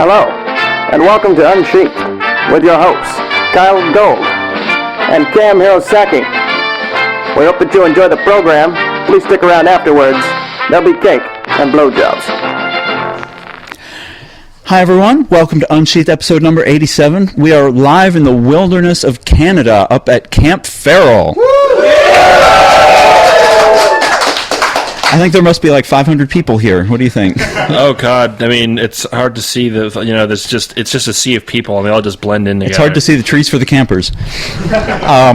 Hello, and welcome to Unsheathed with your hosts, Kyle Gold and Cam Hirosaki. We hope that you enjoy the program. Please stick around afterwards. There'll be cake and blowjobs. Hi everyone, welcome to Unsheathed episode number 87. We are live in the wilderness of Canada up at Camp Farrell. I think there must be like 500 people here. What do you think? Oh God! I mean, it's hard to see it's just a sea of people, and they all just blend in together. It's hard to see the trees for the campers. I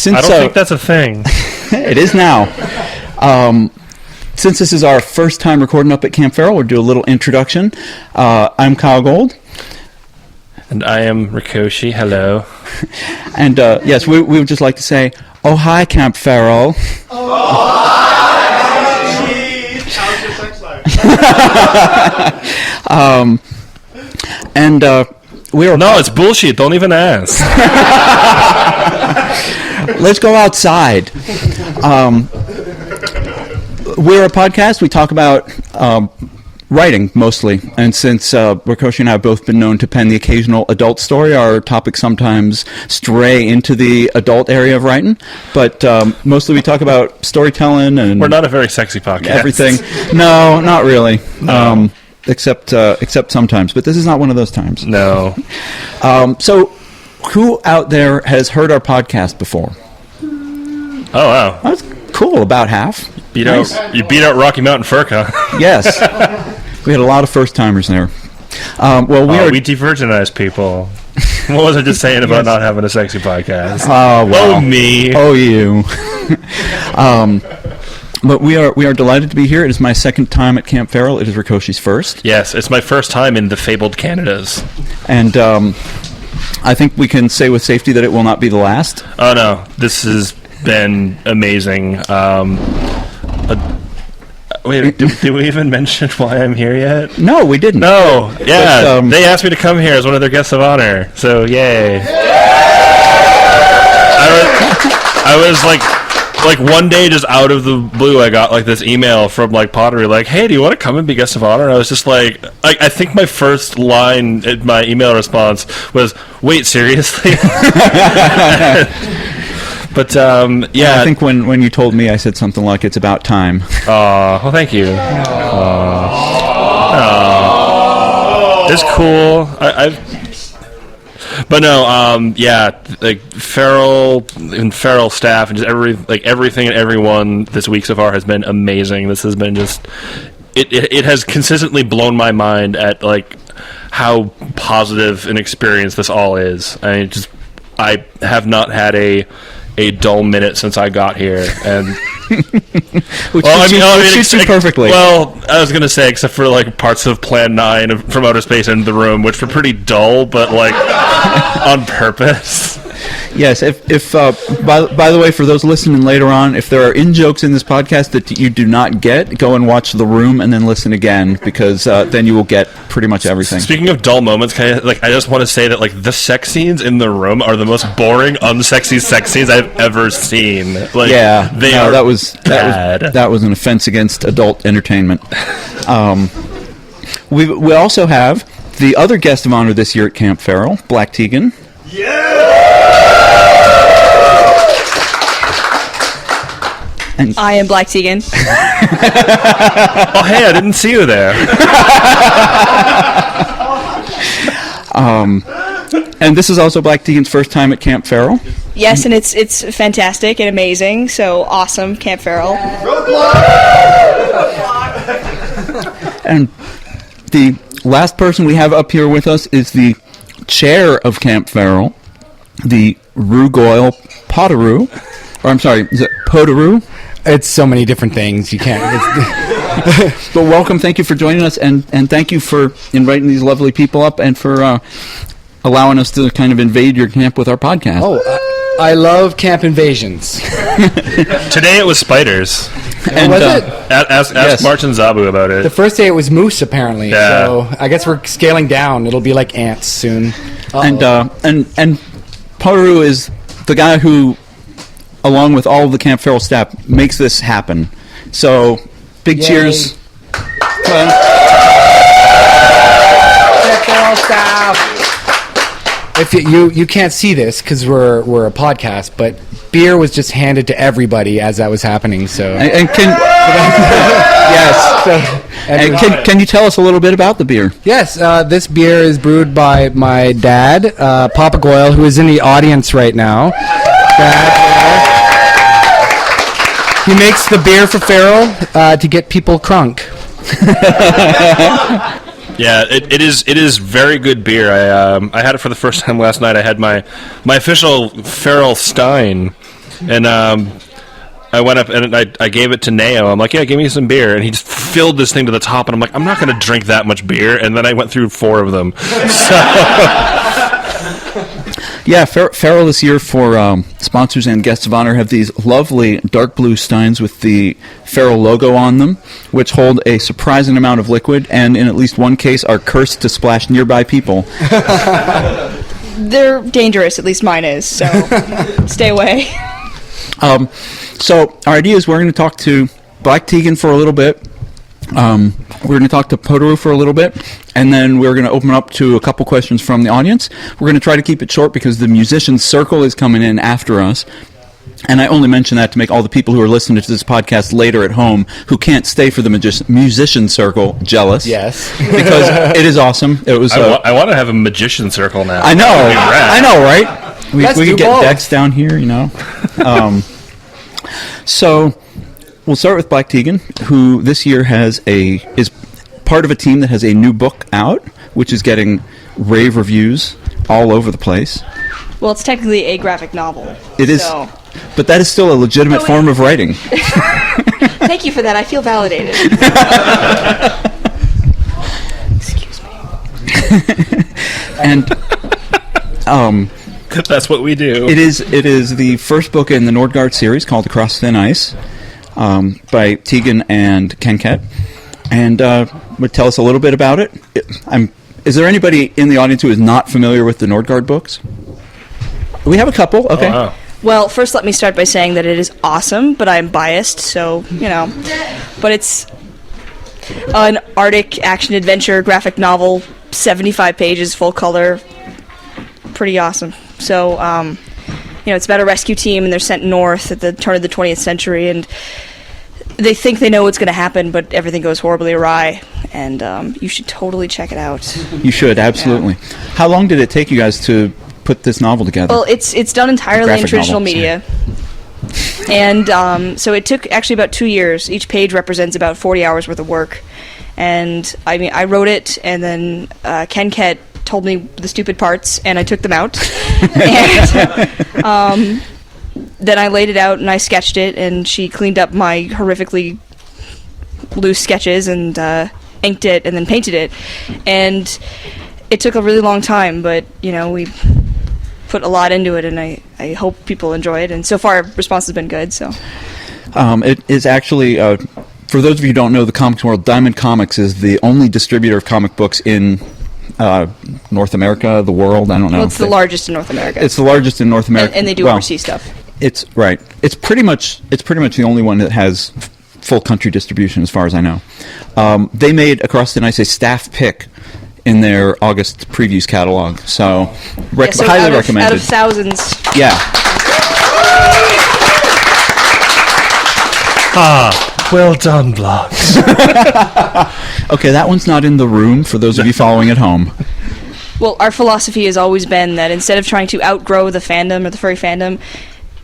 don't think that's a thing. It is now. Since this is our first time recording up at Camp Farrell, we'll do a little introduction. I'm Kyle Gold. And I am Rikoshi. Hello. And yes, we would just like to say, oh hi, Camp Farrell. Oh. How's your sex life? We are... No, it's bullshit. Don't even ask. Let's go outside. We're a podcast. We talk about writing, mostly. And since Rikoshi and I have both been known to pen the occasional adult story, our topics sometimes stray into the adult area of writing. But mostly we talk about storytelling and... We're not a very sexy podcast. Everything. No, not really. No. Except sometimes. But this is not one of those times. No. So, who out there has heard our podcast before? Oh, wow. That's cool. About half. You beat out Rocky Mountain Furka. Yes. We had a lot of first-timers there. We de-virginized people. What was I just saying about not having a sexy podcast? Oh, wow. Oh, me. Oh, you. But we are delighted to be here. It is my second time at Camp Farrell. It is Rikoshi's first. Yes, it's my first time in the fabled Canadas. And I think we can say with safety that it will not be the last. Oh, no. This has been amazing. Wait, did we even mention why I'm here yet? No, we didn't. No, yeah, but, they asked me to come here as one of their guests of honor, so yay. I was like one day just out of the blue, I got like this email from like Potoroo, like, hey, do you want to come and be guest of honor? And I was just like, I think my first line in my email response was, wait, seriously? But, yeah. I think when you told me, I said something like, it's about time. Well, thank you. It's cool. But no, yeah, like Farrell and Farrell staff and just everything and everyone this week so far has been amazing. This has been just, it has consistently blown my mind at like how positive an experience this all is. I have not had a dull minute since I got here, and which suits you perfectly. Well, I was gonna say, except for like parts of Plan 9 from Outer Space into the Room, which were pretty dull, but like on purpose. Yes, if by the way, for those listening later on, if there are in-jokes in this podcast that you do not get, go and watch The Room and then listen again, because then you will get pretty much everything. Speaking of dull moments, I just want to say that like the sex scenes in The Room are the most boring, unsexy sex scenes I've ever seen. Like, yeah, that was an offense against adult entertainment. We also have the other guest of honor this year at Camp Farrell, BlackTeagan. And I am BlackTeagan. Oh, hey, I didn't see you there. And this is also BlackTeagan's first time at Camp Farrell. Yes, and it's fantastic and amazing. So awesome, Camp Farrell. And the last person we have up here with us is the chair of Camp Farrell, the Rugoyle Potoroo. Or I'm sorry, is it Potoroo? It's so many different things. You can't. But welcome. Thank you for joining us, and thank you for inviting these lovely people up and for allowing us to kind of invade your camp with our podcast. Oh, I love camp invasions. Today it was spiders. And was it? Ask yes. March and Zabu about it. The first day it was moose, apparently. Yeah. So I guess we're scaling down. It'll be like ants soon. Uh-oh. And Potoroo is the guy who, along with all of the Camp Farrell staff, makes this happen. So, big Yay. cheers. All staff. If you can't see this because we're a podcast, but beer was just handed to everybody as that was happening. So And can yes. And can you tell us a little bit about the beer? yes, this beer is brewed by my dad, Papa Goyle, who is in the audience right now. He makes the beer for Farrell to get people crunk. Yeah, it is very good beer. I had it for the first time last night. I had my official Farrell Stein, and I went up and I gave it to Neo. I'm like, yeah, give me some beer, and he just filled this thing to the top, and I'm like, I'm not going to drink that much beer, and then I went through 4 of them. Yeah, Farrell this year for sponsors and guests of honor have these lovely dark blue steins with the Farrell logo on them, which hold a surprising amount of liquid, and in at least one case are cursed to splash nearby people. They're dangerous, at least mine is, so stay away. So our idea is we're going to talk to BlackTeagan for a little bit. We're going to talk to Potoroo for a little bit, and then we're going to open up to a couple questions from the audience. We're going to try to keep it short because the musicians circle is coming in after us. And I only mention that to make all the people who are listening to this podcast later at home who can't stay for the musician circle jealous. Yes. Because it is awesome. It was. I want to have a magician circle now. I know. That would be rad. I know, right? We Let's could do get both. decks down here, you know. So we'll start with BlackTeagan, who this year is part of a team that has a new book out, which is getting rave reviews all over the place. Well, it's technically a graphic novel. It is, So. but that is still a legitimate form of writing. Thank you for that. I feel validated. Excuse me. And That's what we do. it is the first book in the Nordgaard series called Across Thin Ice by Teagan and Kenket. And would tell us a little bit about it. Is there anybody in the audience who is not familiar with the Nordgaard books? We have a couple. Okay. Oh, wow. Well, first let me start by saying that it is awesome, but I'm biased, so, you know. But it's an Arctic action-adventure graphic novel, 75 pages, full color, pretty awesome. So, it's about a rescue team, and they're sent north at the turn of the 20th century, and they think they know what's going to happen, but everything goes horribly awry, and you should totally check it out. You should, absolutely. How long did it take you guys to put this novel together? Well, it's done entirely in Graphic traditional novel, media. And so it took actually about 2 years. Each page represents about 40 hours worth of work. And I wrote it, and then Kenket told me the stupid parts, and I took them out. And then I laid it out, and I sketched it, and she cleaned up my horrifically loose sketches and inked it and then painted it. And it took a really long time, but, we put a lot into it, and I hope people enjoy it. And so far, response has been good, so. It is actually, for those of you who don't know the comics world, Diamond Comics is the only distributor of comic books in North America, the world, I don't know. Well, it's the largest in North America. It's the largest in North America. And they do overseas stuff. It's right. It's pretty much the only one that has full country distribution, as far as I know. They made Across the Ice a staff pick in their August previews catalog, so, So highly out recommended. of thousands. Yeah. Well done, Blocks. Okay, that one's not in the room for those of you following at home. Well, our philosophy has always been that instead of trying to outgrow the fandom or the furry fandom,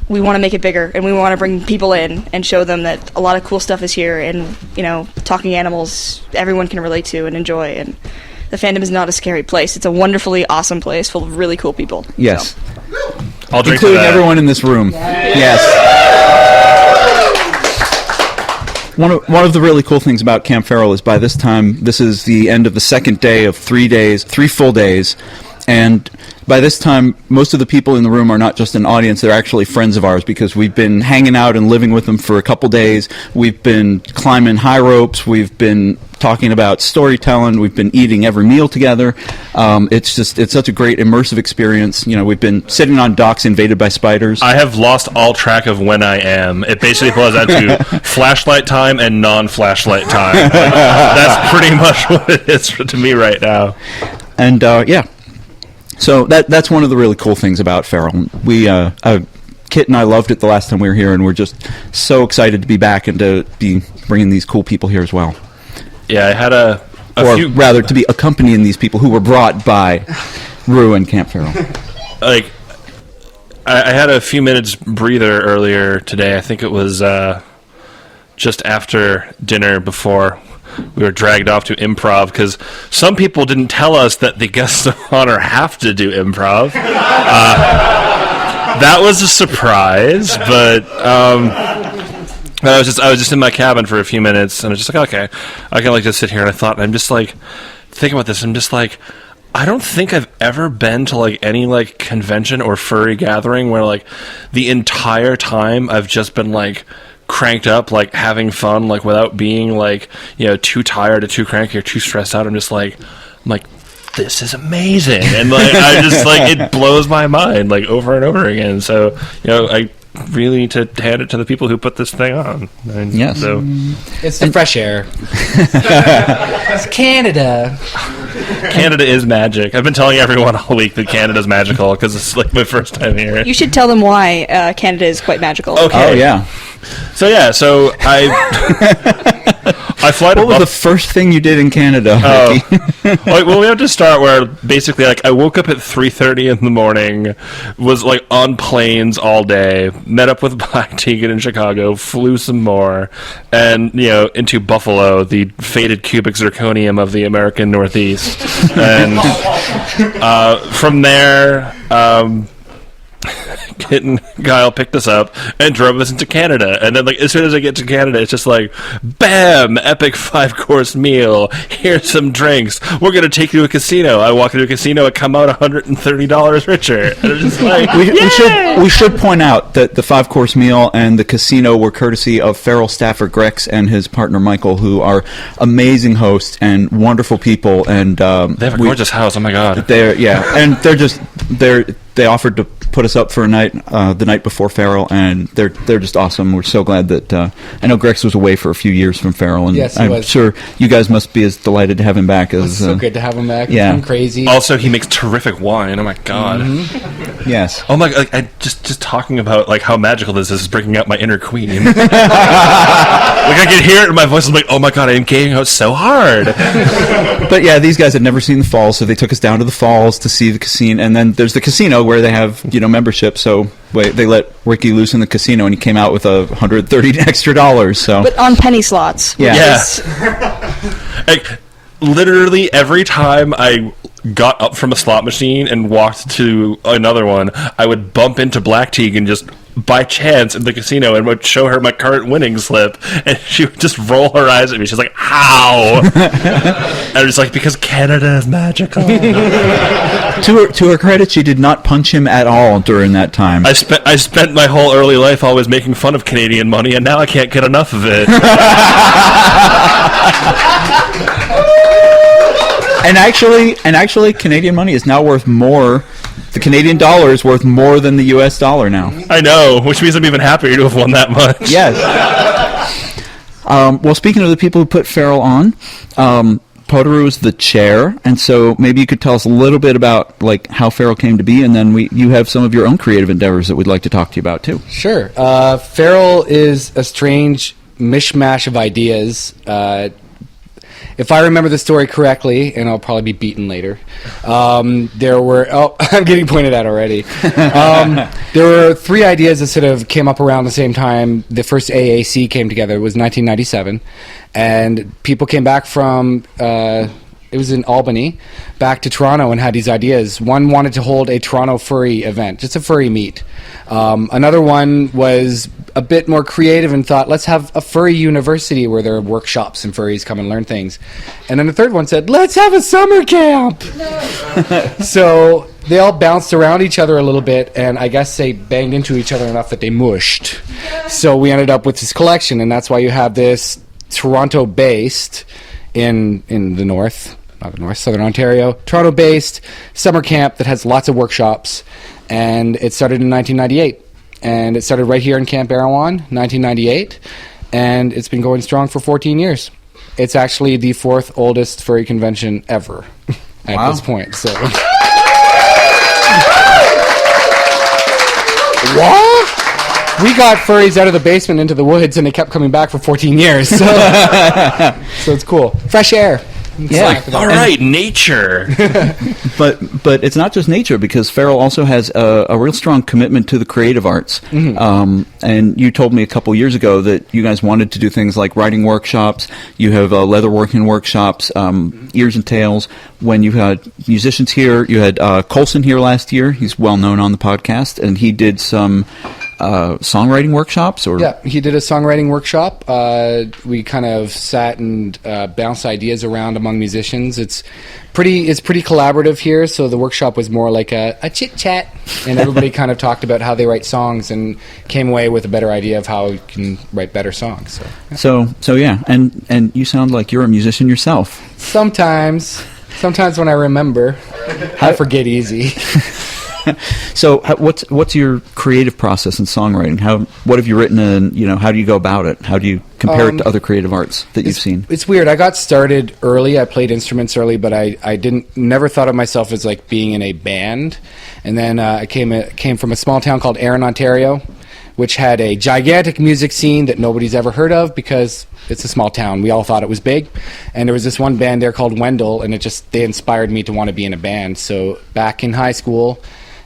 we want to make it bigger, and we want to bring people in and show them that a lot of cool stuff is here, and, talking animals everyone can relate to and enjoy, and the fandom is not a scary place. It's a wonderfully awesome place full of really cool people. Yes. So. I'll drink to Including that. everyone in this room. Yes. One of the really cool things about Camp Farrell is by this time, this is the end of the second day of 3 full days, and by this time, most of the people in the room are not just an audience, they're actually friends of ours, because we've been hanging out and living with them for a couple days. We've been climbing high ropes. We've been talking about storytelling. We've been eating every meal together. It's such a great immersive experience. We've been sitting on docks invaded by spiders. I have lost all track of when I am. It basically boils down to flashlight time and non-flashlight time. That's pretty much what it is to me right now. And yeah, so that's one of the really cool things about Feral. We Kit and I loved it the last time we were here, and we're just so excited to be back and to be bringing these cool people here as well. Yeah, I had rather to be accompanying these people who were brought by Rue and Camp Feral. Like, I had a few minutes breather earlier today. I think it was just after dinner before we were dragged off to improv, because some people didn't tell us that the guests of honor have to do improv. That was a surprise, but I was just in my cabin for a few minutes, and I was just like, okay, I can like just sit here. And I thought, I'm just like thinking about this. I'm just like, I don't think I've ever been to like any like convention or furry gathering where like the entire time I've just been like cranked up, like having fun, like without being like, you know, too tired or too cranky or too stressed out. I'm like, this is amazing, and like I just like it blows my mind like over and over again. So, you know, I really need to hand it to the people who put this thing on. And yes, so it's the fresh air. It's Canada. Canada is magic. I've been telling everyone all week that Canada's magical because it's like my first time here. You should tell them why Canada is quite magical. Okay. Oh yeah. So I fly to What was the first thing you did in Canada, Ricky? Well, we have to start where basically, like, I woke up at 3:30 in the morning, was like on planes all day, met up with BlackTeagan in Chicago, flew some more, and you know, into Buffalo, the fated cubic zirconium of the American Northeast, and from there. Kit and Kyle picked us up and drove us into Canada, and then like as soon as I get to Canada, it's just like, bam, epic 5-course meal, here's some drinks, we're gonna take you to a casino. I walk into a casino and come out $130 richer, and it's just like, we should point out that the 5-course meal and the casino were courtesy of Feral staffer Grex and his partner Michael, who are amazing hosts and wonderful people, and they have a gorgeous house. Oh my god. They offered to put us up for a night, the night before Feral, and they're just awesome. We're so glad that I know Grex was away for a few years from Feral, and yes, he I'm was. sure you guys must be as delighted to have him back as. It's so good to have him back. Yeah, I'm crazy. Also, he makes terrific wine. Oh my god. Mm-hmm. Yes. Oh my! Like, I just talking about like how magical this is bringing out my inner queen. Like I can hear it in my voice. I'm like, oh my god, I am gaming out so hard. But yeah, these guys had never seen the falls, so they took us down to the falls to see the casino, and then there's the casino where they have membership. So they let Ricky loose in the casino, and he came out with $130 extra. So, but on penny slots. Yeah. Like, literally every time I got up from a slot machine and walked to another one, I would bump into BlackTeagan just by chance in the casino and would show her my current winning slip, and she would just roll her eyes at me. She's like, how? And I'm just like, because Canada is magical. To her credit, she did not punch him at all during that time. I spent my whole early life always making fun of Canadian money, and now I can't get enough of it. And actually, Canadian money is now worth more. The Canadian dollar is worth more than the U.S. dollar now. I know, which means I'm even happier to have won that much. Yes. Well, speaking of the people who put Feral on, Potoroo is the chair, and so maybe you could tell us a little bit about like how Feral came to be, and then you have some of your own creative endeavors that we'd like to talk to you about too. Sure. Feral is a strange mishmash of ideas. If I remember the story correctly, and I'll probably be beaten later, there were... Oh, I'm getting pointed at already. There were 3 ideas that sort of came up around the same time the first AAC came together. It was 1997, and people came back from... it was in Albany, back to Toronto, and had these ideas. One wanted to hold a Toronto furry event, just a furry meet. Another one was a bit more creative and thought, let's have a furry university where there are workshops and furries come and learn things. And then the third one said, let's have a summer camp! So they all bounced around each other a little bit, and I guess they banged into each other enough that they mushed. So we ended up with this collection, and that's why you have this Toronto-based... in the north, not the north, southern Ontario, Toronto-based summer camp that has lots of workshops, and it started in 1998, and it started right here in Camp Erewhon, 1998, and it's been going strong for 14 years. It's actually the 4th oldest furry convention ever. at this point. So. What? We got furries out of the basement into the woods, and they kept coming back for 14 years. So, so it's cool. Fresh air. Yeah. All right, nature. But it's not just nature, because Farrell also has a real strong commitment to the creative arts. And you told me a couple years ago that you guys wanted to do things like writing workshops. You have leatherworking workshops, ears and tails. When you had musicians here, you had Colson here last year. He's well known on the podcast, and he did some songwriting workshops. Or yeah, he did a songwriting workshop. We kind of sat and bounced ideas around among musicians. It's pretty collaborative here, so the workshop was more like a chit chat, and everybody kind of talked about how they write songs and came away with a better idea of how you can write better songs. So yeah, and you sound like you're a musician yourself. Sometimes when I remember, I forget easy. So what's your creative process in songwriting? What have you written, and how do you go about it? How do you compare it to other creative arts that you've seen? It's weird. I got started early. I played instruments early, but I never thought of myself as like being in a band. And then I came from a small town called Erin, Ontario, which had a gigantic music scene that nobody's ever heard of because it's a small town. We all thought it was big. And there was this one band there called Wendell, and they inspired me to want to be in a band. So back in high school,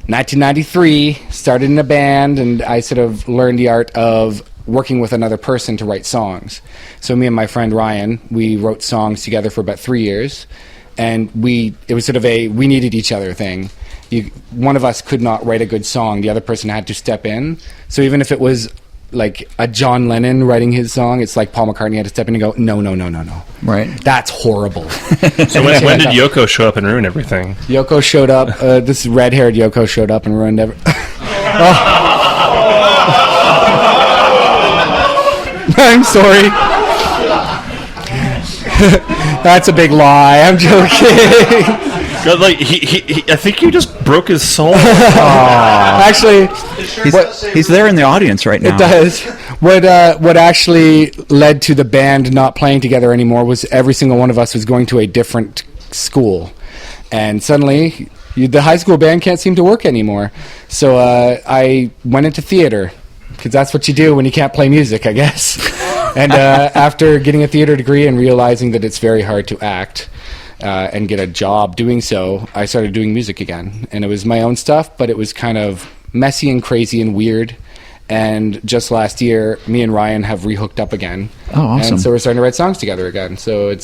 1993, started in a band, and I sort of learned the art of working with another person to write songs. So me and my friend Ryan, we wrote songs together for about 3 years, and it was sort of a we needed each other thing. One of us could not write a good song, the other person had to step in. So even if it was like a John Lennon writing his song, it's like Paul McCartney had to step in and go, no. Right. That's horrible. So when did Yoko show up and ruin everything? Yoko showed up. This red-haired Yoko showed up and ruined everything. I'm sorry. That's a big lie. I'm joking. God, like he, I think you just broke his soul. Actually, he's there in the audience right now. It does. What actually led to the band not playing together anymore was every single one of us was going to a different school, and suddenly the high school band can't seem to work anymore. So I went into theater because that's what you do when you can't play music, I guess. And after getting a theater degree and realizing that it's very hard to act and get a job doing so, I started doing music again. And it was my own stuff, but it was kind of messy and crazy and weird. And just last year, me and Ryan have rehooked up again. Oh, awesome. And so we're starting to write songs together again. So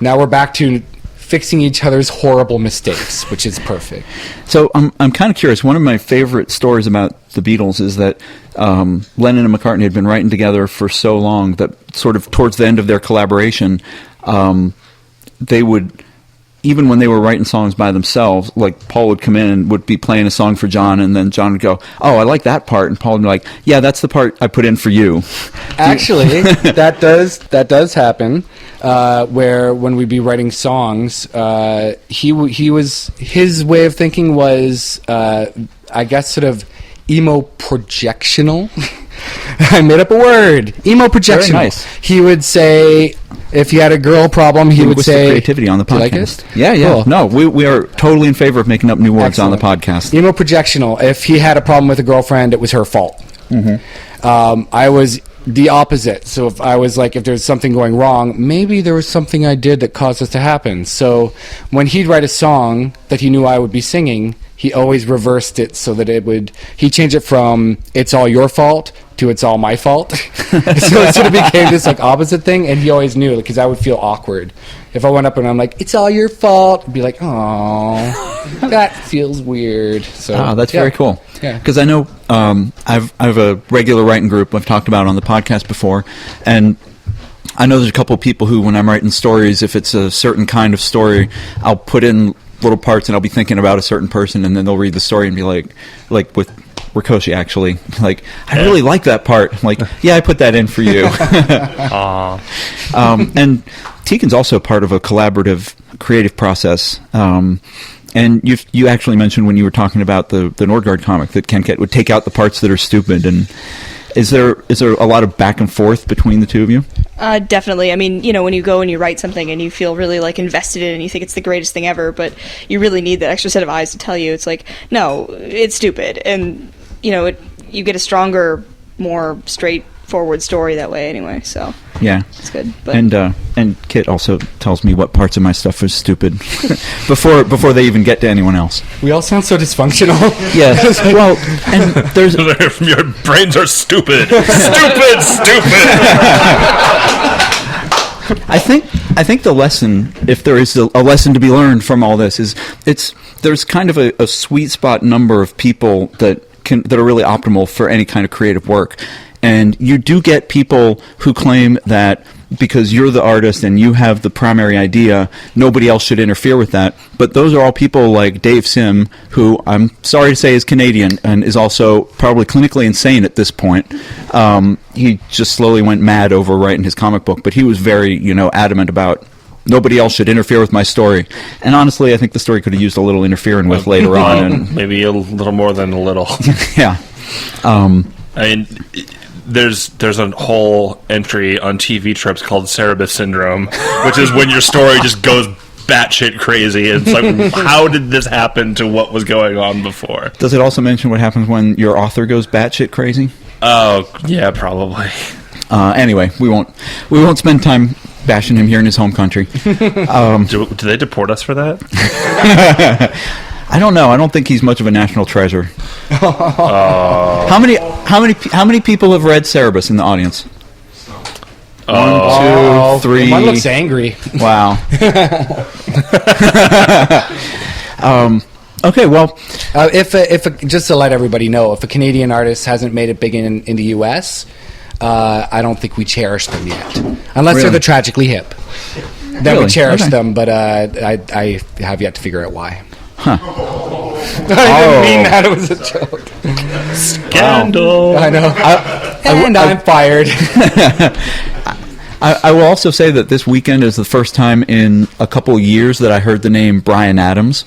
now we're back to fixing each other's horrible mistakes, which is perfect. So I'm kind of curious. One of my favorite stories about the Beatles is that Lennon and McCartney had been writing together for so long that sort of towards the end of their collaboration, they would, even when they were writing songs by themselves, like Paul would come in and would be playing a song for John, and then John would go, "Oh, I like that part," and Paul would be like, "Yeah, that's the part I put in for you." Actually, that does happen. Where when we'd be writing songs, his way of thinking was, I guess, sort of emo projectional. I made up a word. Emo projectional. Very nice. He would say, if he had a girl problem, he would say, creativity on the podcast. Do you like it? Yeah. Cool. No, we are totally in favor of making up new words on the podcast. Emo projectional. If he had a problem with a girlfriend, it was her fault. Mm-hmm. I was the opposite. So if there's something going wrong, maybe there was something I did that caused this to happen. So when he'd write a song that he knew I would be singing, he always reversed it so that he changed it from "it's all your fault" to "it's all my fault." So it sort of became this like opposite thing, and he always knew, because I would feel awkward if I went up and I'm like, "it's all your fault," I'd be like, "Oh, that feels weird." So that's very cool. Yeah, because I know I have a regular writing group I've talked about on the podcast before, and I know there's a couple of people who, when I'm writing stories, if it's a certain kind of story, I'll put in little parts and I'll be thinking about a certain person, and then they'll read the story and be like with Rikoshi, actually, like, "I really like that part." I'm like, "Yeah, I put that in for you." And Teagan's also part of a collaborative creative process. And you actually mentioned when you were talking about the Nordgaard comic that Ken would take out the parts that are stupid. And is there a lot of back and forth between the two of you? Definitely. I mean, when you go and you write something and you feel really like invested in it and you think it's the greatest thing ever, but you really need that extra set of eyes to tell you it's like, no, it's stupid. And, you get a stronger, more straightforward story that way anyway, so. Yeah. It's good. But. And Kit also tells me what parts of my stuff is stupid before they even get to anyone else. We all sound so dysfunctional. Yes. Well, and there's Your brains are stupid. Stupid. I think the lesson, if there is a lesson to be learned from all this, is there's kind of a sweet spot number of people that are really optimal for any kind of creative work. And you do get people who claim that because you're the artist and you have the primary idea, nobody else should interfere with that. But those are all people like Dave Sim, who I'm sorry to say is Canadian and is also probably clinically insane at this point. He just slowly went mad over writing his comic book, but he was very, adamant about nobody else should interfere with my story. And honestly, I think the story could have used a little interfering with later on. And maybe a little more than a little. Yeah. I mean, there's a whole entry on TV Tropes called Cerebus Syndrome, which is when your story just goes batshit crazy. It's like, how did this happen to what was going on before? Does it also mention what happens when your author goes batshit crazy? Oh, yeah, probably. Anyway, we won't spend time bashing him here in his home country. Do they deport us for that? I don't know. I don't think he's much of a national treasure. How many people have read Cerebus in the audience? 1, 2, 3. One looks angry. Wow. Okay, well, if just to let everybody know, if a Canadian artist hasn't made it big in the U.S., I don't think we cherish them yet, unless they're the Tragically Hip. Then we cherish them, but I have yet to figure out why. Huh. I didn't mean that. It was a joke. Scandal. Wow. I know. I'm fired. I will also say that this weekend is the first time in a couple years that I heard the name Bryan Adams.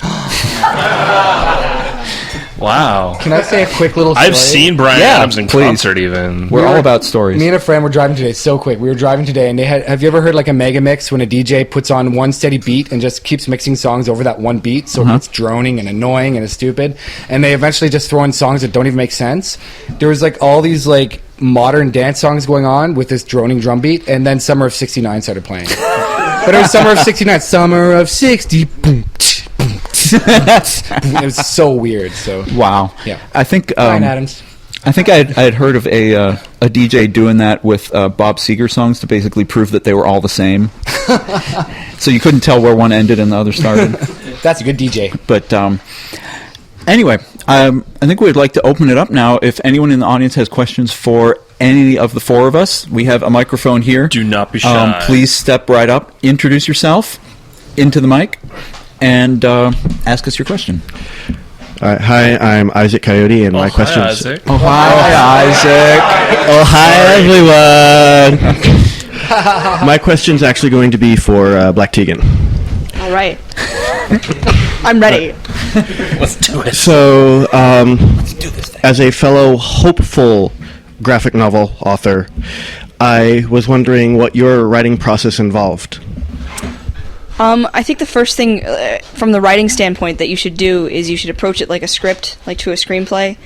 Wow. Can I say a quick little story? I've seen Bryan Adams in concert even. We're all about stories. Me and a friend were driving today, so quick. We were driving today, and have you ever heard like a mega mix when a DJ puts on one steady beat and just keeps mixing songs over that one beat, so it's droning and annoying and it's stupid, and they eventually just throw in songs that don't even make sense? There was like all these like modern dance songs going on with this droning drum beat, and then Summer of '69 started playing. But it was Summer of '69. Summer of '60. Boom, boom. It was so weird. So wow. Yeah. I think Bryan Adams. I think I had heard of a DJ doing that with Bob Seger songs to basically prove that they were all the same. So you couldn't tell where one ended and the other started. That's a good DJ. But anyway, I think we'd like to open it up now. If anyone in the audience has questions for any of the four of us, we have a microphone here. Do not be shy. Please step right up, introduce yourself into the mic, and ask us your question. Hi, I'm Isaac Coyote, and my question is... Isaac. Oh, hi, Isaac. Oh, hi, everyone. My question's actually going to be for BlackTeagan. All right. I'm ready. Let's do it. So, as a fellow hopeful graphic novel author, I was wondering what your writing process involved. I think the first thing, from the writing standpoint, that you should do is you should approach it like a script, like to a screenplay.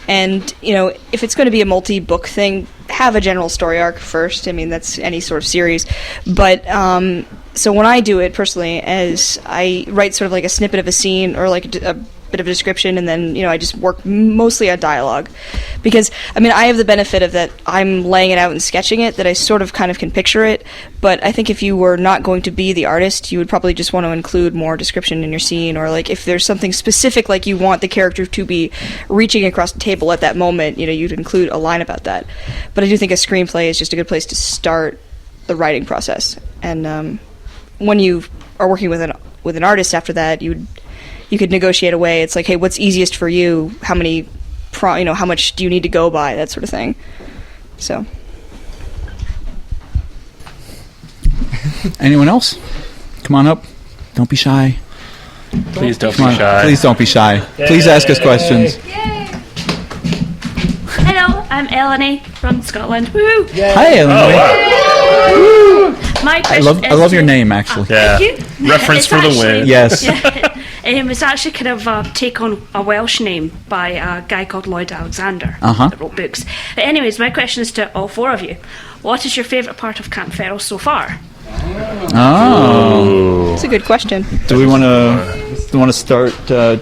And, if it's going to be a multi-book thing, have a general story arc first. I mean, that's any sort of series. But, so when I do it, personally, as I write sort of like a snippet of a scene or like a bit of a description, and then, I just work mostly on dialogue. Because, I have the benefit of that I'm laying it out and sketching it, that I sort of kind of can picture it. But I think if you were not going to be the artist, you would probably just want to include more description in your scene, or like if there's something specific, like you want the character to be reaching across the table at that moment, you'd include a line about that. But I do think a screenplay is just a good place to start the writing process. And when you are working with an artist after that, you could negotiate away. It's like, hey, what's easiest for you? How many, how much do you need to go by? That sort of thing. So. Anyone else? Come on up. Don't be shy. Please don't be shy. Please don't be shy. Please ask us questions. Yay! Hello, I'm Eleni from Scotland. Woo! Hi, Eleanor. My I question love your name, actually. Yeah. Thank you. Reference It's for the actually- win. Yes. It's actually kind of a take on a Welsh name by a guy called Lloyd Alexander that wrote books. But anyways, my question is to all four of you. What is your favourite part of Camp Feral so far? Oh. That's a good question. Do we want to start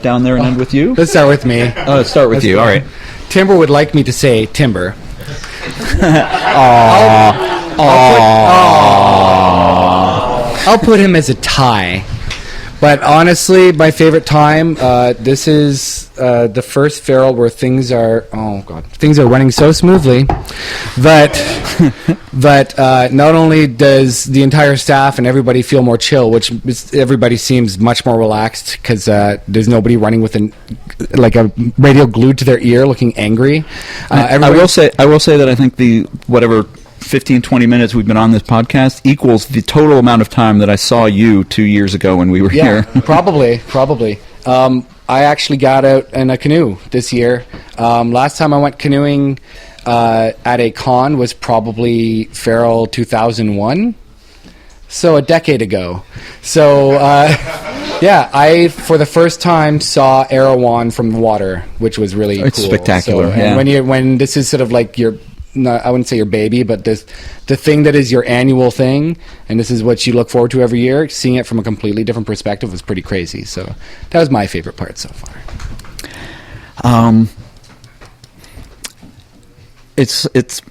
down there and end with you? Let's start with me. Oh, let's start with you. All right. Timber would like me to say Timber. I'll put him as a tie. But honestly, my favorite time, this is the first Feral where things are running so smoothly that not only does the entire staff and everybody feel more chill, everybody seems much more relaxed because there's nobody running with a radio glued to their ear looking angry. I will say that I think the whatever 15, 20 minutes we've been on this podcast equals the total amount of time that I saw you 2 years ago when we were here. probably. I actually got out in a canoe this year. Last time I went canoeing at a con was probably Feral 2001, so a decade ago. So I for the first time saw Erewhon from the water, which was really cool. It's spectacular. So, and when this is sort of like your, no, I wouldn't say your baby, but the thing that is your annual thing, and this is what you look forward to every year, seeing it from a completely different perspective was pretty crazy. So that was my favorite part so far. It's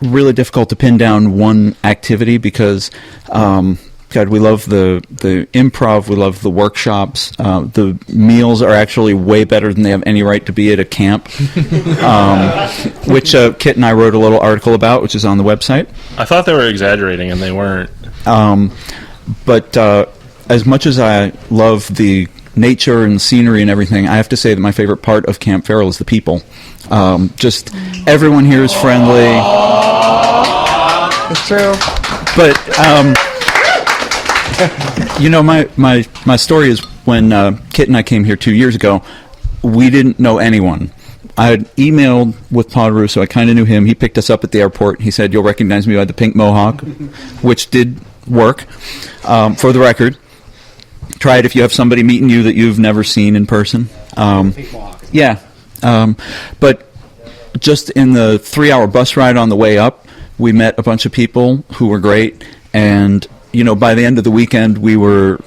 really difficult to pin down one activity because God, we love the improv, we love the workshops. The meals are actually way better than they have any right to be at a camp, which Kit and I wrote a little article about, which is on the website. I thought they were exaggerating, and they weren't. But as much as I love the nature and scenery and everything, I have to say that my favorite part of Camp Feral is the people. Just everyone here is friendly. It's true. But you know, my story is when Kit and I came here 2 years ago, we didn't know anyone. I had emailed with Potoroo, so I kind of knew him. He picked us up at the airport. He said, "You'll recognize me by the pink mohawk," which did work. For the record, try it if you have somebody meeting you that you've never seen in person. Yeah. But just in the 3-hour bus ride on the way up, we met a bunch of people who were great, and you know, by the end of the weekend, we were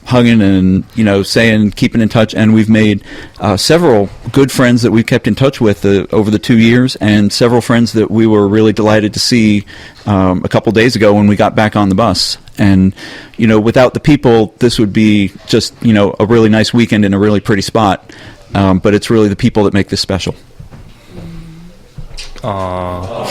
hugging and, you know, saying, keeping in touch, and we've made several good friends that we've kept in touch with over the 2 years, and several friends that we were really delighted to see a couple days ago when we got back on the bus. And, you know, without the people, this would be just, you know, a really nice weekend in a really pretty spot, but it's really the people that make this special. No,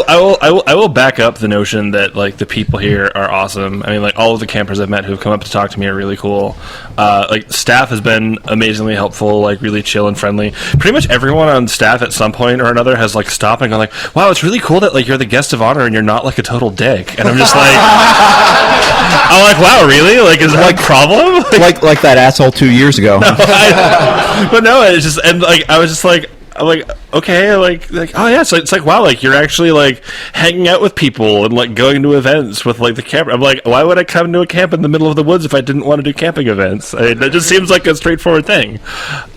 I will back up the notion that like the people here are awesome. I mean, like all of the campers I've met who've come up to talk to me are really cool. Like staff has been amazingly helpful, like really chill and friendly. Pretty much everyone on staff at some point or another has like stopped and gone like, "Wow, it's really cool that like you're the guest of honor and you're not like a total dick." And I'm just like, I'm like, "Wow, really? Like, is that like a problem?" like that asshole 2 years ago. But no, it's just, and like I was just like, I'm like, okay, like oh yeah, so it's like, wow, like you're actually like hanging out with people and like going to events with like the camper. I'm like, why would I come to a camp in the middle of the woods if I didn't want to do camping events? I mean, that just seems like a straightforward thing.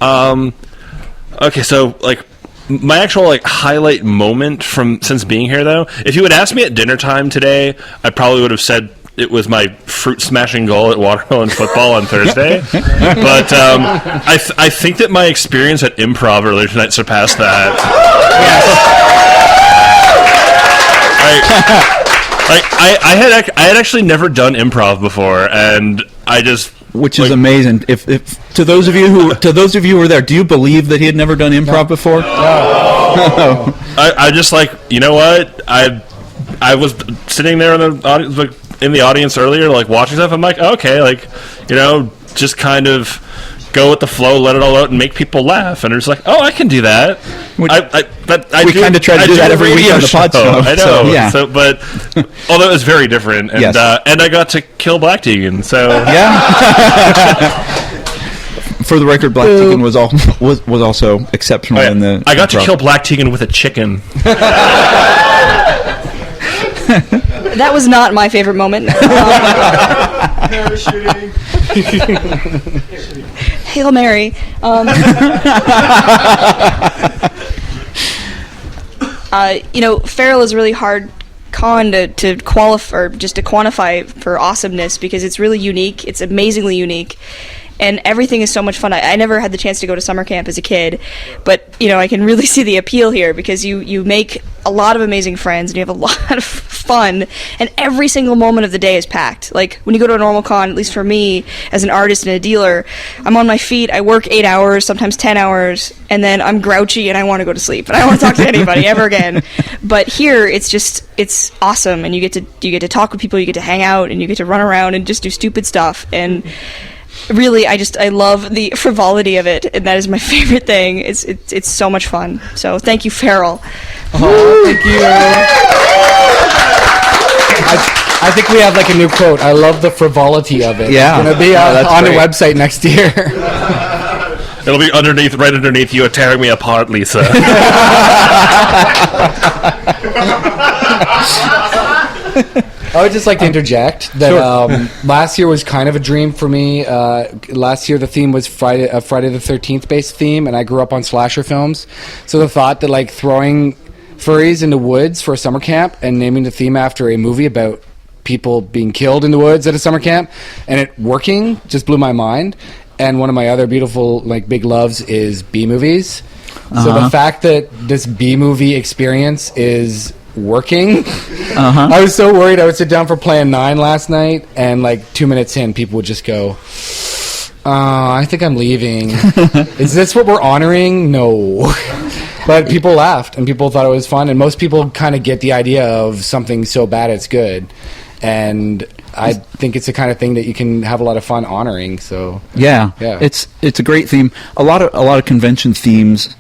Okay, so like my actual like highlight moment from since being here though, if you had asked me at dinner time today, I probably would have said it was my fruit smashing goal at Watermelon football on Thursday. But I think that my experience at improv earlier tonight surpassed that. I had actually never done improv before, and I just, which is amazing. If to those of you who were there, do you believe that he had never done improv before? No. I just like, you know what, I was sitting there in the audience, like, in the audience earlier, like watching stuff. I'm like, okay, like, you know, just kind of go with the flow, let it all out, and make people laugh. And it's like, oh, I can do that. We kind of try to do that every week on the pod show. I know. So, yeah. So, but although it was very different, and yes. And I got to kill BlackTeagan. So yeah. For the record, BlackTeagan was also exceptional in the. I got to kill BlackTeagan with a chicken. That was not my favorite moment. Parachuting. Hail Mary. Feral is a really hard con to qualify, or just to quantify for awesomeness, because it's really unique. It's amazingly unique. And everything is so much fun. I never had the chance to go to summer camp as a kid, but I can really see the appeal here, because you make a lot of amazing friends and you have a lot of fun, and every single moment of the day is packed. Like when you go to a normal con, at least for me as an artist and a dealer, I'm on my feet, I work 8 hours, sometimes 10 hours, and then I'm grouchy and I want to go to sleep and I don't want to talk to anybody ever again. But here it's awesome, and you get to talk with people, you get to hang out, and you get to run around and just do stupid stuff. And really, I love the frivolity of it, and that is my favorite thing. It's so much fun. So thank you, Feral. Oh, thank you. I think we have like a new quote. I love the frivolity of it. Yeah. It's going to be on the website next year. It'll be right underneath you, tearing me apart, Lisa. I would just like to interject that last year was kind of a dream for me. Last year the theme was Friday the 13th based theme, and I grew up on slasher films. So the thought that like throwing furries into woods for a summer camp and naming the theme after a movie about people being killed in the woods at a summer camp and it working just blew my mind. And one of my other beautiful like big loves is B movies. So the fact that this B movie experience is working. I was so worried. I would sit down for Plan 9 last night, and like 2 minutes in, people would just go, I think I'm leaving. Is this what we're honoring? No. But people laughed, and people thought it was fun, and most people kind of get the idea of something so bad it's good. And I think it's the kind of thing that you can have a lot of fun honoring. So yeah. It's a great theme. A lot of convention themes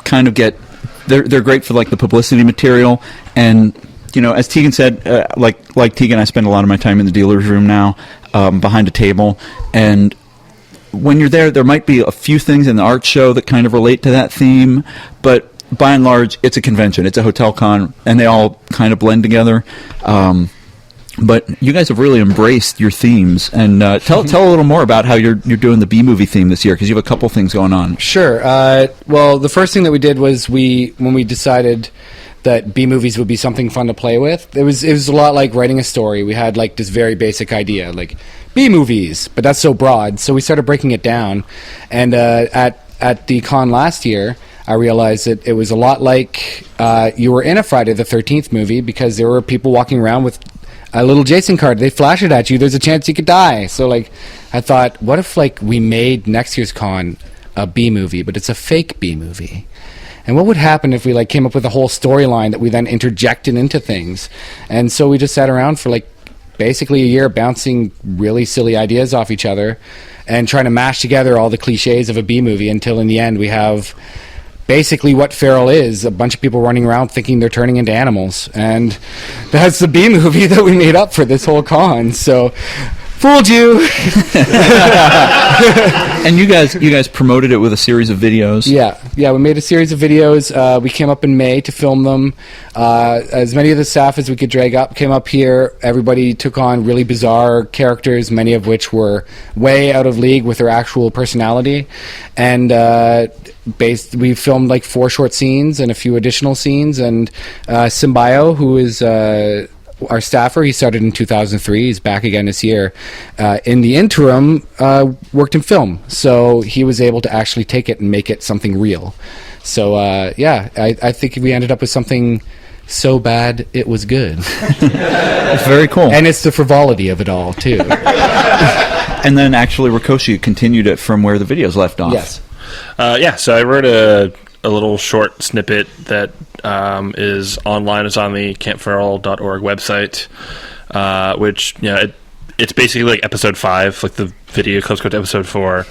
kind of get they're great for like the publicity material, and as Teagan said, like Teagan, I spend a lot of my time in the dealer's room now, behind a table, and when you're there might be a few things in the art show that kind of relate to that theme, but by and large, it's a convention, it's a hotel con, and they all kind of blend together. But you guys have really embraced your themes, and tell a little more about how you're doing the B movie theme this year, because you have a couple things going on. Sure. Well, the first thing that we did was when we decided that B movies would be something fun to play with. It was a lot like writing a story. We had like this very basic idea, like B movies, but that's so broad. So we started breaking it down, and at the con last year, I realized that it was a lot like you were in a Friday the 13th movie, because there were people walking around with a little Jason card. They flash it at you. There's a chance you could die. So like, I thought, what if like we made next year's con a B movie, but it's a fake B movie? And what would happen if we like came up with a whole storyline that we then interjected into things? And so we just sat around for like basically a year, bouncing really silly ideas off each other and trying to mash together all the cliches of a B movie, until in the end we have basically what Feral is, a bunch of people running around thinking they're turning into animals. And that's the B movie that we made up for this whole con. So, fooled you. And you guys promoted it with a series of videos. Yeah, we made a series of videos. We came up in May to film them. As many of the staff as we could drag up came up here. Everybody took on really bizarre characters, many of which were way out of league with their actual personality. And we filmed like 4 short scenes and a few additional scenes. And Symbio, who is our staffer, he started in 2003. He's back again this year. In the interim, worked in film, so he was able to actually take it and make it something real. So I think we ended up with something so bad it was good. It's very cool, and it's the frivolity of it all too. And then actually, Rikoshi continued it from where the videos left off. Yes. So I wrote a little short snippet that is online. It's on the campferal.org website, which it's basically like episode 5, like the video clips go to episode 4.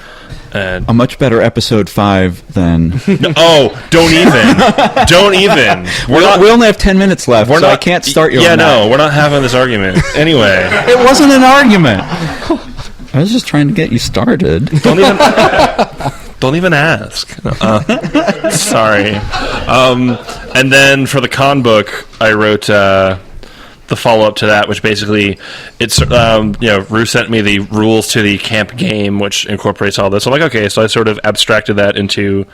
And a much better episode 5 than... don't even. We only have 10 minutes left, so I can't start you on that. No, we're not having this argument. Anyway. It wasn't an argument. I was just trying to get you started. Don't even ask. Sorry. And then for the con book, I wrote the follow-up to that, which basically it's Rue sent me the rules to the camp game, which incorporates all this. I'm like, okay, so I sort of abstracted that into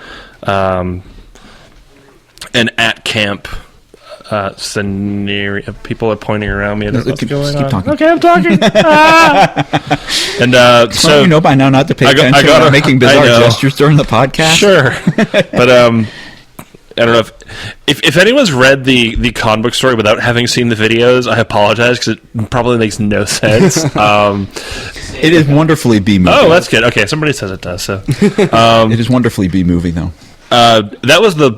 an at camp scenario. People are pointing around me. What's going on? Talking. Okay, I'm talking. And so you know by now not to pay attention. I'm making bizarre gestures during the podcast. Sure, but I don't know if anyone's read the comic book story without having seen the videos. I apologize because it probably makes no sense. It is wonderfully B-movie. Oh, that's good. Okay, somebody says it does. So it is wonderfully B-movie though. That was the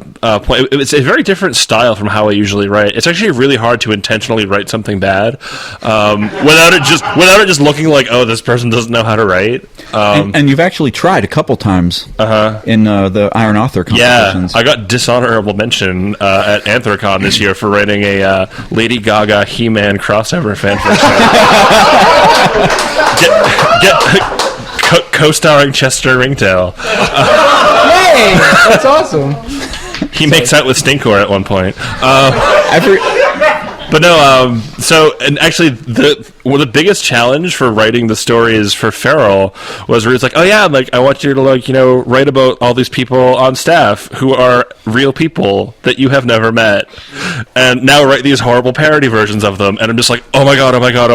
point. It's a very different style from how I usually write. It's actually really hard to intentionally write something bad without it just looking like, oh, this person doesn't know how to write. And you've actually tried a couple times in the Iron Author competitions. Yeah, I got dishonorable mention at Anthrocon this year for writing a Lady Gaga He-Man crossover fanfiction. Co-starring Chester Ringtail. Hey, that's awesome. He makes out with Stinkor at one point. But no, and actually the biggest challenge for writing the stories for Feral was where it's like, oh yeah, like I want you to write about all these people on staff who are real people that you have never met, and now write these horrible parody versions of them, and I'm just like, oh my god, how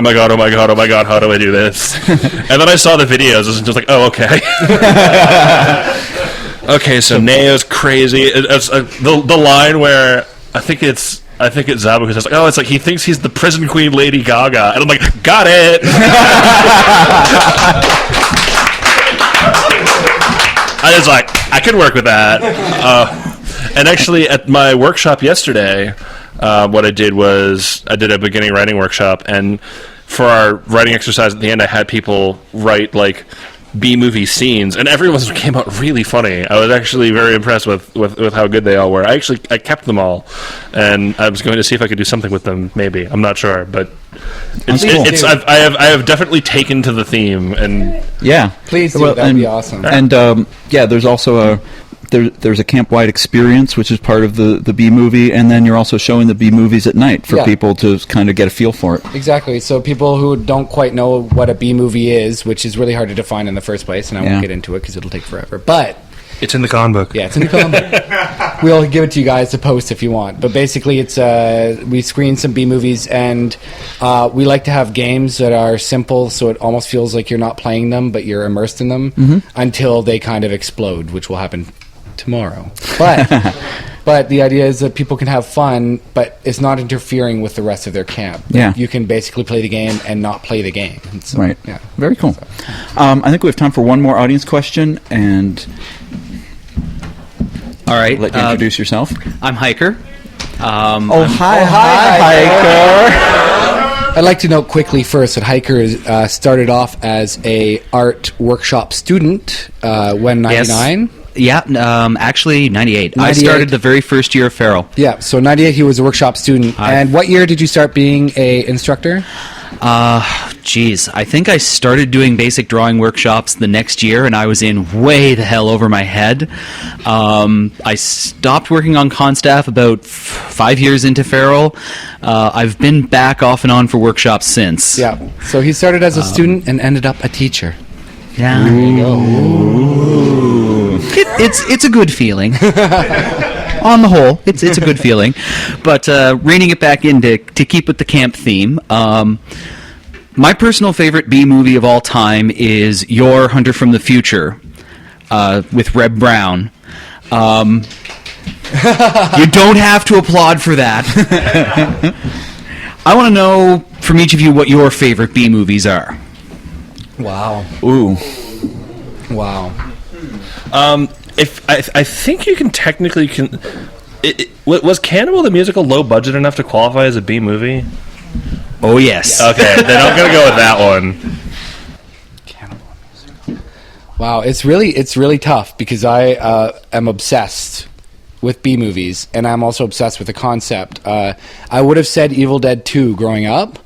do I do this? And then I saw the videos, and just like, oh okay. Okay, so Neo's crazy. It's the line where I think it's Zabu who says, like, oh, it's like he thinks he's the prison queen Lady Gaga. And I'm like, got it! I was like, I could work with that. And actually, at my workshop yesterday, what I did was I did a beginning writing workshop, and for our writing exercise at the end, I had people write, like, B-movie scenes, and everyone's came out really funny. I was actually very impressed with how good they all were. I kept them all, and I was going to see if I could do something with them. Maybe, I'm not sure, but I have definitely taken to the theme, and yeah, please do. That'd be awesome. And there's also there's a camp-wide experience, which is part of the B-movie, and then you're also showing the B-movies at night for people to kind of get a feel for it. Exactly. So people who don't quite know what a B-movie is, which is really hard to define in the first place, and I won't get into it because it'll take forever, but it's in the con book. Yeah, it's in the con book. We'll give it to you guys to post if you want. But basically, it's we screen some B-movies, and we like to have games that are simple, so it almost feels like you're not playing them, but you're immersed in them until they kind of explode, which will happen tomorrow. But the idea is that people can have fun, but it's not interfering with the rest of their camp. Yeah. You can basically play the game and not play the game. So, right. Yeah. Very cool. I think we have time for one more audience question, and all right, let you introduce yourself. I'm Hiker. Hi, Hiker. I'd like to note quickly first that Hiker started off as a art workshop student when 99. Yes. Yeah, actually 98. I started the very first year of Feral. Yeah, so 98 he was a workshop student. And what year did you start being a instructor? I think I started doing basic drawing workshops the next year, and I was in way the hell over my head. I stopped working on con staff about 5 years into Feral. I've been back off and on for workshops since. Yeah, so he started as a student and ended up a teacher. Yeah. There you go. It's a good feeling. On the whole, it's a good feeling. But reining it back in to keep with the camp theme, my personal favorite B-movie of all time is Your Hunter from the Future with Reb Brown. You don't have to applaud for that. I want to know from each of you what your favorite B-movies are. Wow. Ooh. Wow. If I think you can technically was Cannibal the Musical low budget enough to qualify as a B movie? Oh yes. Okay, then I'm gonna go with that one. Cannibal Musical. Wow, it's really tough because I am obsessed with B movies, and I'm also obsessed with the concept. I would have said Evil Dead 2 growing up.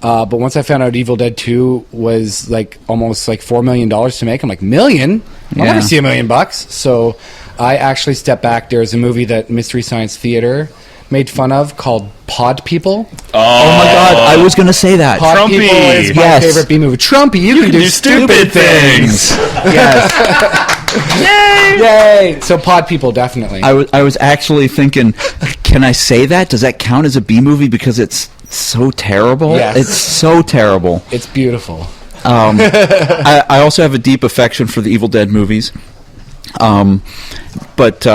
But once I found out Evil Dead 2 was like almost like $4 million to make, I'm like, million? I'll never see $1 million. So I actually stepped back. There's a movie that Mystery Science Theater made fun of called Pod People. Oh my God, I was going to say that. Pod Trumpy. People is my favorite B movie. Trumpy, you can do stupid things. Yes. Yay! So Pod People, definitely. I was actually thinking, can I say that? Does that count as a B movie because it's so terrible? Yes. It's so terrible. It's beautiful. I also have a deep affection for the Evil Dead movies. But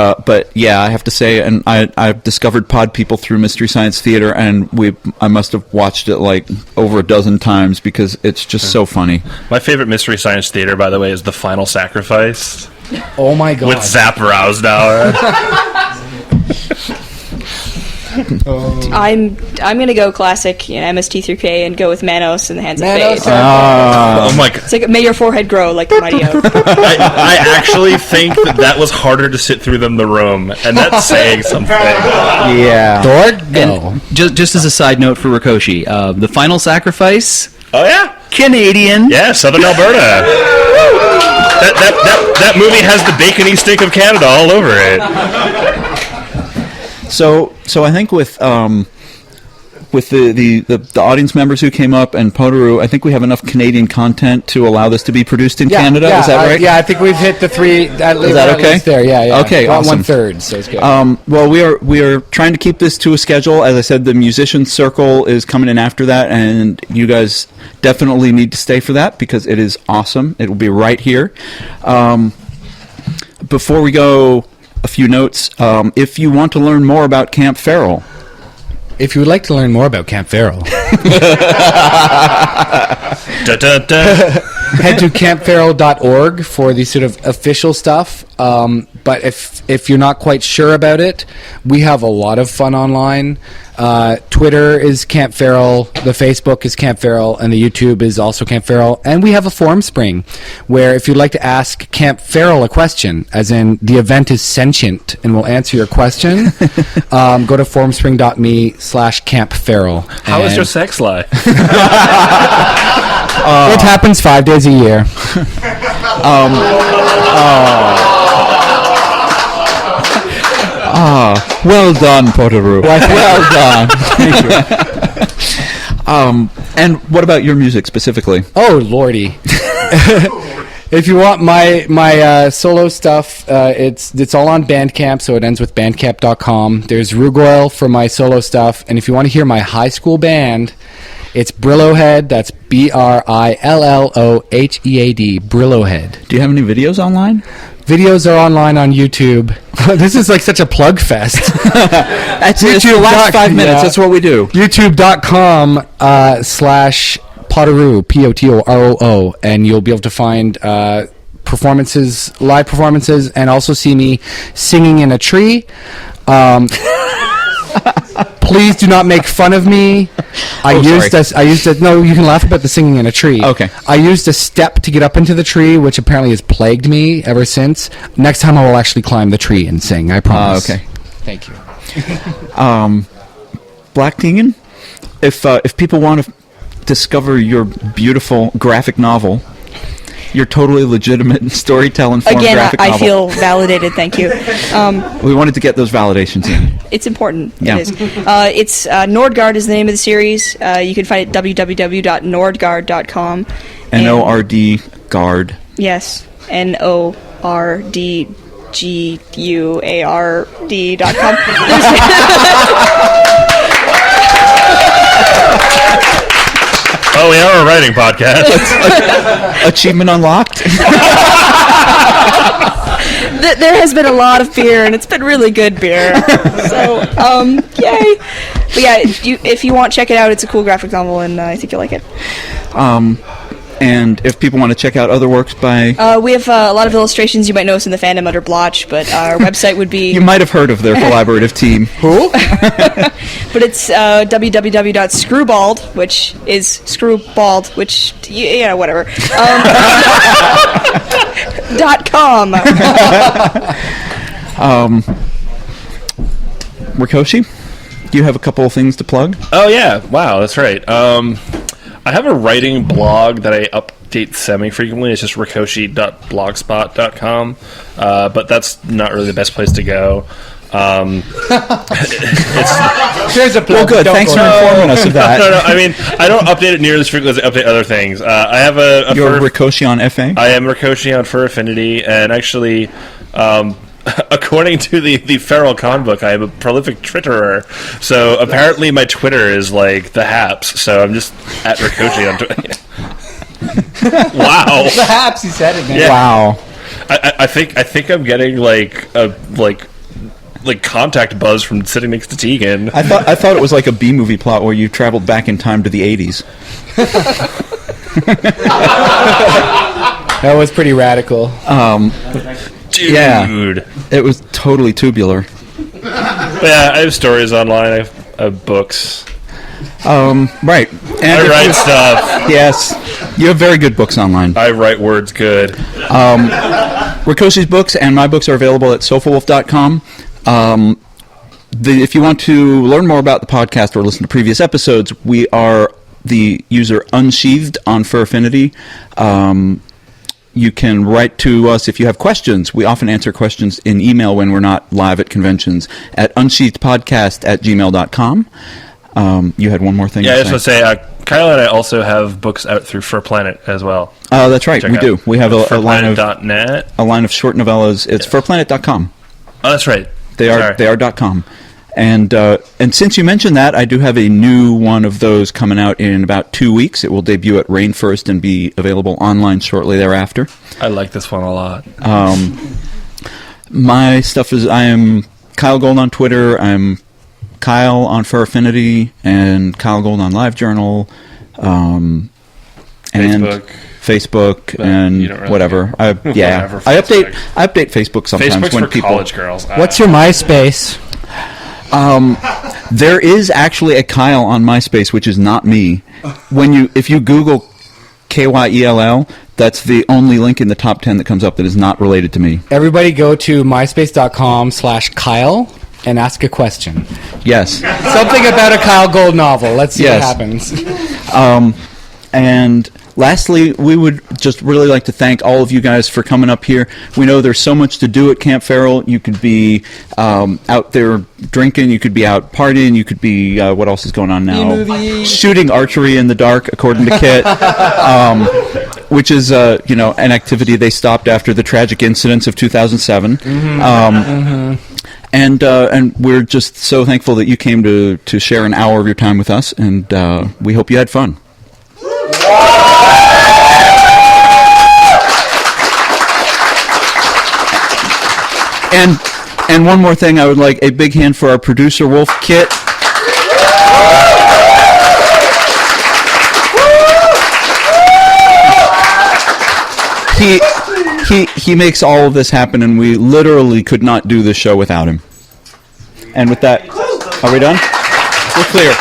yeah, I have to say, and I've discovered Pod People through Mystery Science Theater, and I must have watched it like over a dozen times because it's just so funny. My favorite Mystery Science Theater, by the way, is The Final Sacrifice Oh my god. with Zap Rousdower. I'm gonna go classic, MST through K, and go with Manos in the Hands of Manos. Fate. Oh my god. It's like may your forehead grow like the mighty oak. I actually think that was harder to sit through than The Room, and that's saying something. Yeah. Dork? Go. And just as a side note for Rikoshi, The Final Sacrifice, Oh yeah? Canadian. Yeah, Southern Alberta. That movie has the bacony stick of Canada all over it. So I think with the audience members who came up and Potoroo, I think we have enough Canadian content to allow this to be produced in Canada. Yeah, is that right? I think we've hit the three. Is that okay? There, yeah. Okay, About awesome. 1/3, so it's good. Well, we are trying to keep this to a schedule. As I said, the musician circle is coming in after that, and you guys definitely need to stay for that because it is awesome. It will be right here. Before we go, a few notes. If you want to learn more about Camp Feral, If you would like to learn more about Camp Feral, head to campferal.org for the sort of official stuff. But if you're not quite sure about it, we have a lot of fun online. Twitter is Camp Feral, the Facebook is Camp Feral, and the YouTube is also Camp Feral. And we have a forum spring where if you'd like to ask Camp Feral a question, as in the event is sentient and will answer your question, go to forumspring.me/Camp Feral. How is your sex life? It happens 5 days a year. well done, Potoroo. Well done. Thank you. And what about your music specifically? Oh lordy! If you want my solo stuff, it's all on Bandcamp, so it ends with bandcamp.com. There's Rugoil for my solo stuff, and if you want to hear my high school band, it's Brillohead. That's BRILLOHEAD. Brillohead. Do you have any videos online? Videos are online on YouTube. This is like such a plug fest. That's it. The last 5 minutes. Yeah. That's what we do. YouTube.com/Potoroo, Potoroo, and you'll be able to find performances, live performances, and also see me singing in a tree. Please do not make fun of me. I used a no, you can laugh about the singing in a tree. Okay. I used a step to get up into the tree, which apparently has plagued me ever since. Next time I will actually climb the tree and sing, I promise. Okay. Thank you. BlackTeagan, if people want to discover your beautiful graphic novel, your totally legitimate storytelling form Again, graphic I novel. feel validated. Thank you. We wanted to get those validations in. It's important. Yeah. It is. It's Nordgard is the name of the series. You can find it at www.nordgard.com. Nord guard. Yes, NORDGUARD.com. Oh, we are a writing podcast. Achievement unlocked. There has been a lot of beer, and it's been really good beer. So, yay! But yeah, if you want, check it out. It's a cool graphic novel, and I think you'll like it. And if people want to check out other works by... we have a lot of illustrations you might notice in the fandom under Blotch, but our website would be... You might have heard of their collaborative team. Who? But it's www.screwbald, which is screwbald, which, whatever. .com. Rikoshi, do you have a couple of things to plug? Oh yeah, wow, that's right. I have a writing blog that I update semi-frequently. It's just rikoshi.blogspot.com, but that's not really the best place to go. There's a plug. Well, good. Thanks for informing us of that. No. I mean, I don't update it nearly as frequently as I update other things. I have You're Rikoshi on FA? I am Rikoshi on Fur Affinity, and actually, according to the Feral Con book, I am a prolific Twitterer. So apparently, my Twitter is like the Haps. So I'm just at Rikoshi on Twitter. Wow, The Haps, he said it, man. Yeah. Wow. I think I'm getting like contact buzz from sitting next to Tegan. I thought it was like a B-movie plot where you traveled back in time to the 80s. That was pretty radical. Dude. Yeah, it was totally tubular. Yeah, I have stories online. I have books. Right. And I write stuff. Yes, you have very good books online. I write words good. Rikoshi's books and my books are available at sofawolf.com. If you want to learn more about the podcast or listen to previous episodes, we are the user Unsheathed on Fur Affinity. You can write to us if you have questions. We often answer questions in email when we're not live at conventions at unsheathedpodcast@gmail.com. You had one more thing Yeah, I to just want to say, Kyle and I also have books out through Fur Planet as well. Oh, that's right. We do. We have a line of furplanet.net. a line of short novellas. It's furplanet.com. Oh, that's right. They are .com. And since you mentioned that, I do have a new one of those coming out in about 2 weeks. It will debut at Rainforest and be available online shortly thereafter. I like this one a lot. My stuff is, I am Kyle Gold on Twitter. I'm Kyle on Fur Affinity and Kyle Gold on LiveJournal. And Facebook and you don't really whatever. I Whatever, update Facebook sometimes Facebook's when for people. college girls. What's your MySpace? There is actually a Kyle on MySpace, which is not me. If you Google KYELL, that's the only link in the top 10 that comes up that is not related to me. Everybody go to myspace.com/Kyle and ask a question. Yes. Something about a Kyle Gold novel. Let's see Yes. what happens. And lastly, we would just really like to thank all of you guys for coming up here. We know there's so much to do at Camp Feral. You could be out there drinking. You could be out partying. You could be, what else is going on now? Shooting archery in the dark, according to Kit, which is, an activity they stopped after the tragic incidents of 2007. And we're just so thankful that you came to share an hour of your time with us, and we hope you had fun. And one more thing, I would like a big hand for our producer, Wolf Kit. He makes all of this happen, and we literally could not do this show without him. And with that, are we done? We're clear.